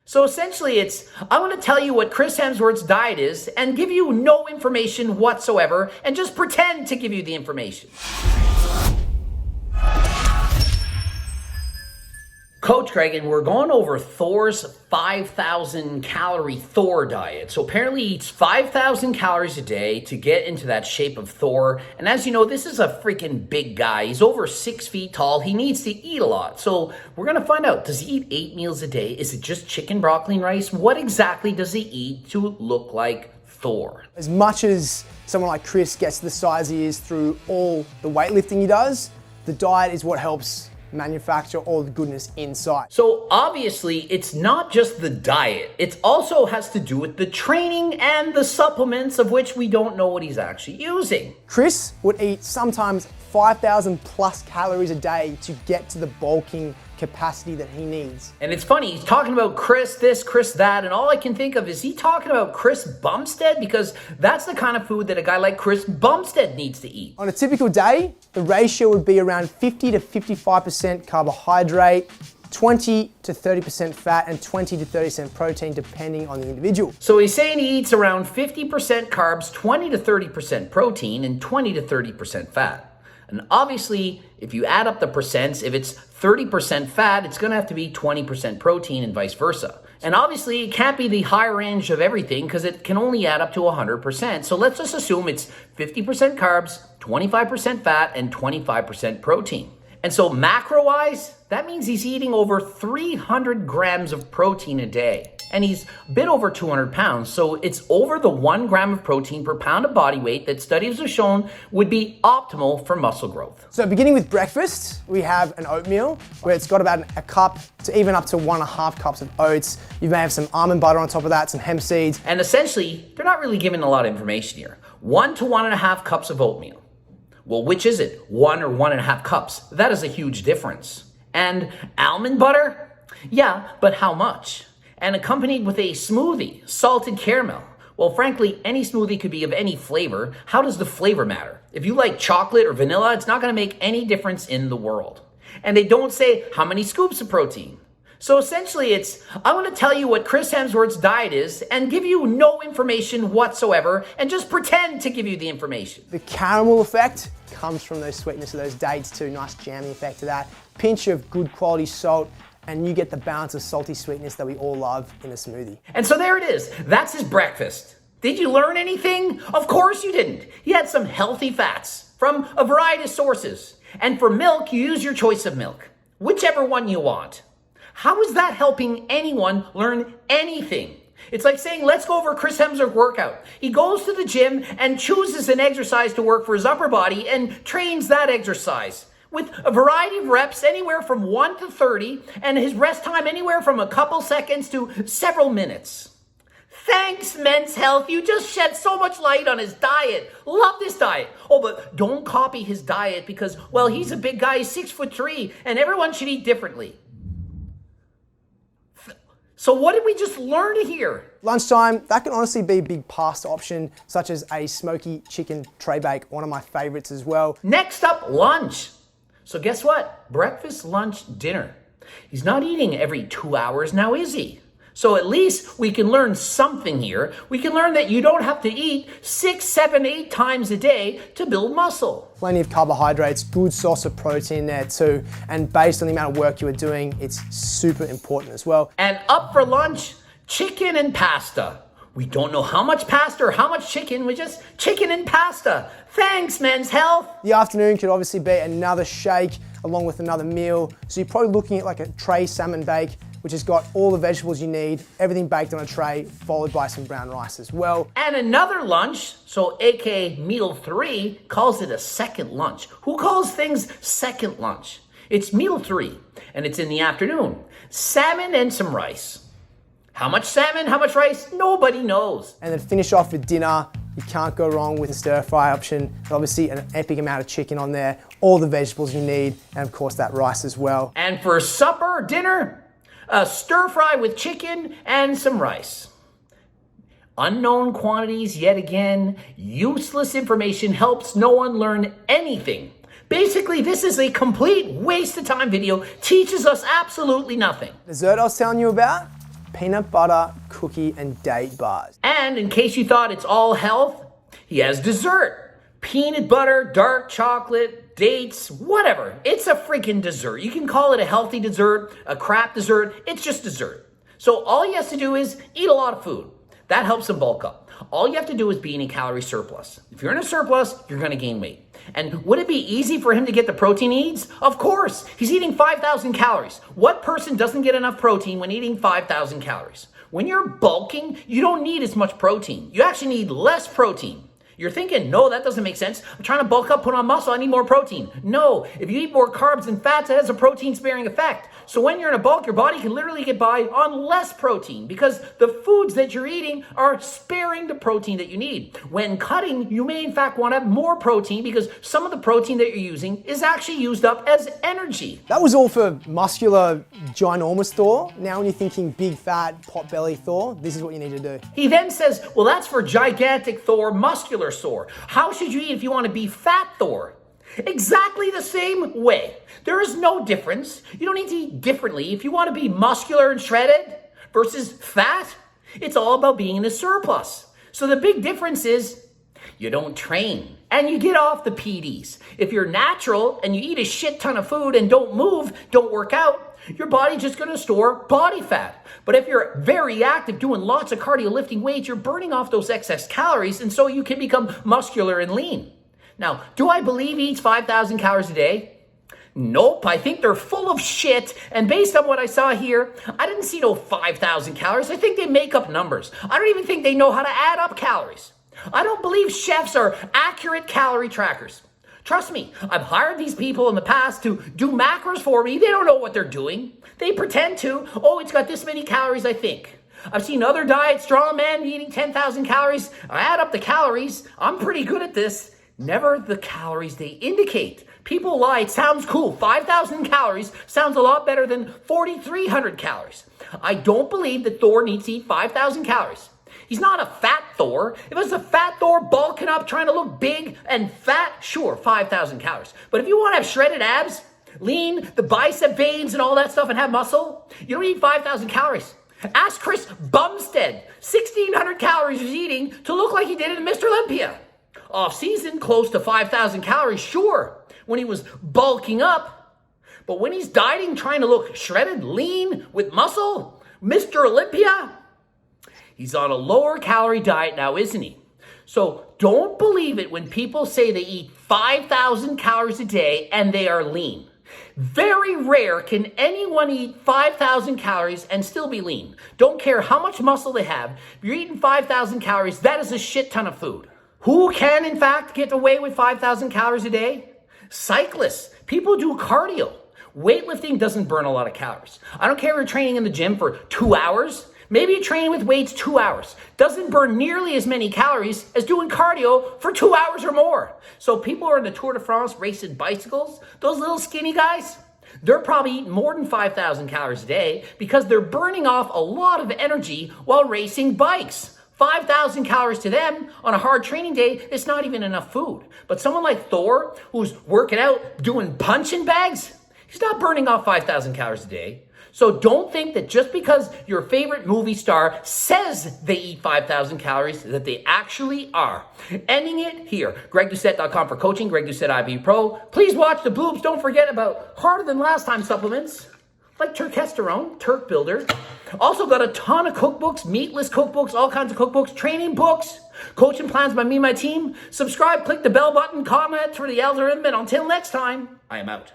So essentially I want to tell you what Chris Hemsworth's diet is and give you no information whatsoever and just pretend to give you the information. Coach Greg, and we're going over Thor's 5,000 calorie Thor diet. So apparently he eats 5,000 calories a day to get into that shape of Thor. And as you know, this is a freaking big guy. He's over 6 feet tall. He needs to eat a lot. So we're going to find out, does he eat 8 meals a day? Is it just chicken, broccoli, and rice? What exactly does he eat to look like Thor? As much as someone like Chris gets to the size he is through all the weightlifting he does, the diet is what helps manufacture all the goodness inside. So obviously it's not just the diet, it also has to do with the training and the supplements, of which we don't know what he's actually using. Chris would eat sometimes 5,000 plus calories a day to get to the bulking capacity that he needs. And it's funny, he's talking about Chris this, Chris that, and all I can think of is he talking about Chris Bumstead, because that's the kind of food that a guy like Chris Bumstead needs to eat. On a typical day, the ratio would be around 50 to 55% carbohydrate, 20 to 30% fat, and 20 to 30% protein, depending on the individual. So he's saying he eats around 50% carbs, 20 to 30% protein, and 20 to 30% fat. And obviously, if you add up the percents, if it's 30% fat, it's gonna have to be 20% protein and vice versa. And obviously, it can't be the high range of everything because it can only add up to 100%. So let's just assume it's 50% carbs, 25% fat, and 25% protein. And so macro-wise, that means he's eating over 300 grams of protein a day. And he's a bit over 200 pounds, so it's over the 1 gram of protein per pound of body weight that studies have shown would be optimal for muscle growth. So beginning with breakfast, we have an oatmeal where it's got about a cup to even up to 1.5 cups of oats. You may have some almond butter on top of that, some hemp seeds. And essentially, they're not really giving a lot of information here. 1 to 1.5 cups of oatmeal. Well, which is it? 1 or 1.5 cups? That is a huge difference. And almond butter? Yeah, but how much? And accompanied with a smoothie, salted caramel. Well, frankly, any smoothie could be of any flavor. How does the flavor matter? If you like chocolate or vanilla, it's not gonna make any difference in the world. And they don't say how many scoops of protein. So essentially I want to tell you what Chris Hemsworth's diet is and give you no information whatsoever and just pretend to give you the information. The caramel effect comes from those sweetness of those dates too, nice jammy effect to that. Pinch of good quality salt, and you get the balance of salty sweetness that we all love in a smoothie. And so there it is. That's his breakfast. Did you learn anything? Of course you didn't. He had some healthy fats from a variety of sources. And for milk, you use your choice of milk, whichever one you want. How is that helping anyone learn anything? It's like saying, let's go over Chris Hemsworth workout. He goes to the gym and chooses an exercise to work for his upper body and trains that exercise with a variety of reps, anywhere from 1 to 30, and his rest time anywhere from a couple seconds to several minutes. Thanks, Men's Health. You just shed so much light on his diet. Love this diet. Oh, but don't copy his diet because, well, he's a big guy, he's 6'3", and everyone should eat differently. So what did we just learn here? Lunchtime, that can honestly be a big pasta option, such as a smoky chicken tray bake, one of my favorites as well. Next up, lunch. So guess what? Breakfast, lunch, dinner. He's not eating every 2 hours now, is he? So at least we can learn something here. We can learn that you don't have to eat 6, 7, 8 times a day to build muscle. Plenty of carbohydrates, good source of protein there too. And based on the amount of work you are doing, it's super important as well. And up for lunch, chicken and pasta. We don't know how much pasta or how much chicken, we just chicken and pasta. Thanks, Men's Health. The afternoon could obviously be another shake along with another meal. So you're probably looking at like a tray salmon bake, which has got all the vegetables you need, everything baked on a tray, followed by some brown rice as well. And another lunch, so aka meal 3, calls it a second lunch. Who calls things second lunch? It's meal 3, and it's in the afternoon. Salmon and some rice. How much salmon, how much rice? Nobody knows. And then finish off with dinner. You can't go wrong with a stir fry option. And obviously an epic amount of chicken on there, all the vegetables you need, and of course that rice as well. And for supper, dinner, a stir fry with chicken and some rice. Unknown quantities yet again. Useless information helps no one learn anything. Basically, this is a complete waste of time video, teaches us absolutely nothing. Dessert I was telling you about, peanut butter, cookie, and date bars. And in case you thought it's all health, he has dessert. Peanut butter, dark chocolate, dates, whatever. It's a freaking dessert. You can call it a healthy dessert, a crap dessert. It's just dessert. So all he has to do is eat a lot of food. That helps him bulk up. All you have to do is be in a calorie surplus. If you're in a surplus, you're going to gain weight. And would it be easy for him to get the protein he needs? Of course. He's eating 5,000 calories. What person doesn't get enough protein when eating 5,000 calories? When you're bulking, you don't need as much protein. You actually need less protein. You're thinking, no, that doesn't make sense. I'm trying to bulk up, put on muscle, I need more protein. No, if you eat more carbs and fats, it has a protein-sparing effect. So when you're in a bulk, your body can literally get by on less protein because the foods that you're eating are sparing the protein that you need. When cutting, you may in fact want to have more protein because some of the protein that you're using is actually used up as energy. That was all for muscular, ginormous Thor. Now when you're thinking big, fat, pot-belly Thor, this is what you need to do. He then says, well, that's for gigantic Thor, muscular Thor. How should you eat if you want to be fat Thor? Exactly the same way. There is no difference. You don't need to eat differently if you want to be muscular and shredded versus fat. It's all about being in a surplus. So the big difference is you don't train and you get off the PDs. If you're natural and you eat a shit ton of food and don't move, don't work out, your body's just going to store body fat. But if you're very active, doing lots of cardio, lifting weights, you're burning off those excess calories, and so you can become muscular and lean. Now, do I believe he eats 5,000 calories a day? Nope, I think they're full of shit, and based on what I saw here, I didn't see no 5,000 calories. I think they make up numbers. I don't even think they know how to add up calories. I don't believe chefs are accurate calorie trackers. Trust me, I've hired these people in the past to do macros for me. They don't know what they're doing. They pretend to. Oh, it's got this many calories, I think. I've seen other diet strong men eating 10,000 calories. I add up the calories. I'm pretty good at this. Never the calories they indicate. People lie. It sounds cool. 5,000 calories sounds a lot better than 4,300 calories. I don't believe that Thor needs to eat 5,000 calories. He's not a fat Thor. If it was a fat Thor bulking up, trying to look big and fat, sure, 5,000 calories. But if you want to have shredded abs, lean, the bicep veins and all that stuff and have muscle, you don't need 5,000 calories. Ask Chris Bumstead. 1,600 calories he's eating to look like he did in Mr. Olympia. Off season, close to 5,000 calories, sure, when he was bulking up. But when he's dieting, trying to look shredded, lean, with muscle, Mr. Olympia, he's on a lower calorie diet now, isn't he? So don't believe it when people say they eat 5,000 calories a day and they are lean. Very rare can anyone eat 5,000 calories and still be lean. Don't care how much muscle they have. If you're eating 5,000 calories, that is a shit ton of food. Who can, in fact, get away with 5,000 calories a day? Cyclists. People do cardio. Weightlifting doesn't burn a lot of calories. I don't care if you're training in the gym for 2 hours. Maybe you're training with weights 2 hours. Doesn't burn nearly as many calories as doing cardio for 2 hours or more. So people who are in the Tour de France racing bicycles, those little skinny guys, they're probably eating more than 5,000 calories a day because they're burning off a lot of energy while racing bikes. 5,000 calories to them on a hard training day, it's not even enough food. But someone like Thor, who's working out, doing punching bags, he's not burning off 5,000 calories a day. So don't think that just because your favorite movie star says they eat 5,000 calories, that they actually are. Ending it here. GregDoucette.com for coaching. Greg Doucette IB Pro. Please watch the boobs. Don't forget about harder than last time supplements like Turkesterone, Turk Builder. Also got a ton of cookbooks, meatless cookbooks, all kinds of cookbooks, training books, coaching plans by me and my team. Subscribe, click the bell button, comment for the algorithm, and until next time, I am out.